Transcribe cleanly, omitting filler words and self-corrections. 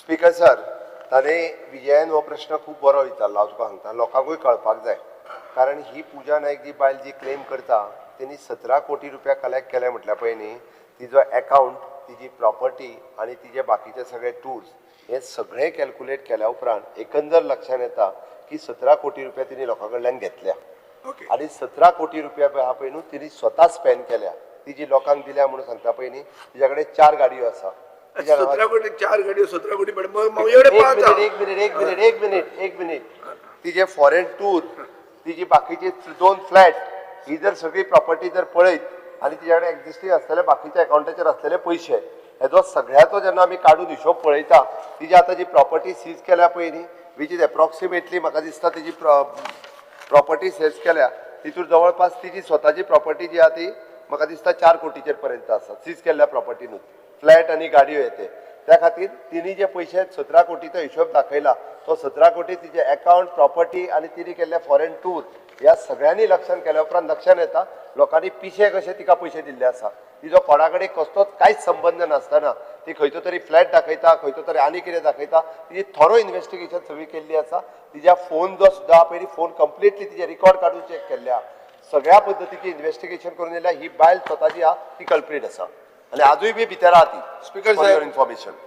Speaker sir, ताणें विजयान हो प्रश्न खूब बरो विचारलो. हांव तुका सांगता, लोकांकूय कळपाक जाय. कारण ही पूजा नायक जी बायल जी क्लेम करता तेणी 17 कोटी रुपया कलेक्ट केले म्हटल्या पळय न्ही, तिजो अकाउंट, तिजी प्रॉपर्टी आनी तिजे बाकीचे सगळे टूर्स हे सगळे कॅल्क्युलेट केल्या उपरांत एकंदर लक्षात येता की 17 कोटी रुपया तिणी लोकां कडल्यान घेतल्या. आनी 17 कोटी रुपया आहा पळय न्हू, तिणी स्वता स्पेंड केल्या. ती जी लोकांक दिल्या म्हणून सांगता पळय न्ही, तिच्या कडेन 4 गाडयो आसा. 17 कोटी 4 गाडयो 17 कोटी मग एवढे एक मिनिट तिचे फॉरेन टूर, तिची बाकीची 2 फ्लॅट, ही जर सगळी प्रॉपर्टी जर पळयत आनी तिच्या कडेन एक्झिस्टींग आसलेले बाकीच्या अकाउंटाचेर आसलेले पयशे, हेजो सगळ्याचो जेन्ना आमी काडून हिशोब पळयता, तिची आतां जी प्रॉपर्टी सीज केल्या पळय न्ही, वीच इज एप्रॉक्सिमेटली म्हाका दिसता तिची प्रॉपर्टी सेज केल्या तितून जवळपास तिची स्वताची प्रॉपर्टी जी आहा ती म्हाका दिसता 4 कोटीचेर पर्यंत आसा सीज केल्ल्या प्रॉपर्टीनूच, फ्लॅट आनी गाडयो येते. त्या खातीर तिणी जे पयशे 17 कोटीचो हिशोब दाखयला तो 17 कोटी तिचे अकाउंट, प्रॉपर्टी आनी तिणी केल्ले फॉरेन टूर ह्या सगळ्यांनी लक्षात केल्या उपरांत लक्षात येता लोकांनी पिशे कशे तिका पयशे दिल्ले आसा. तिजो कोणा कडेन कसलोच कांयच संबंध नासतना ती खंयचो तरी फ्लॅट दाखयता, खंयचो तरी आनी कितें दाखयता. तिजी थरो इन्व्हेस्टिगेशन सगळी केल्ली आसा. तिच्या फोन जो सुद्दां पयलीं फोन कंप्लिटली तिचे रिकॉर्ड काडून चॅक केल्ल्या. सगळ्या पद्दतीची इन्व्हेस्टिगेशन करून येयल्या. ही बायल स्वताची आहा ती कल्प्रीट आसा आनी आजूय बी भितर आहा ती. Speaker for your information.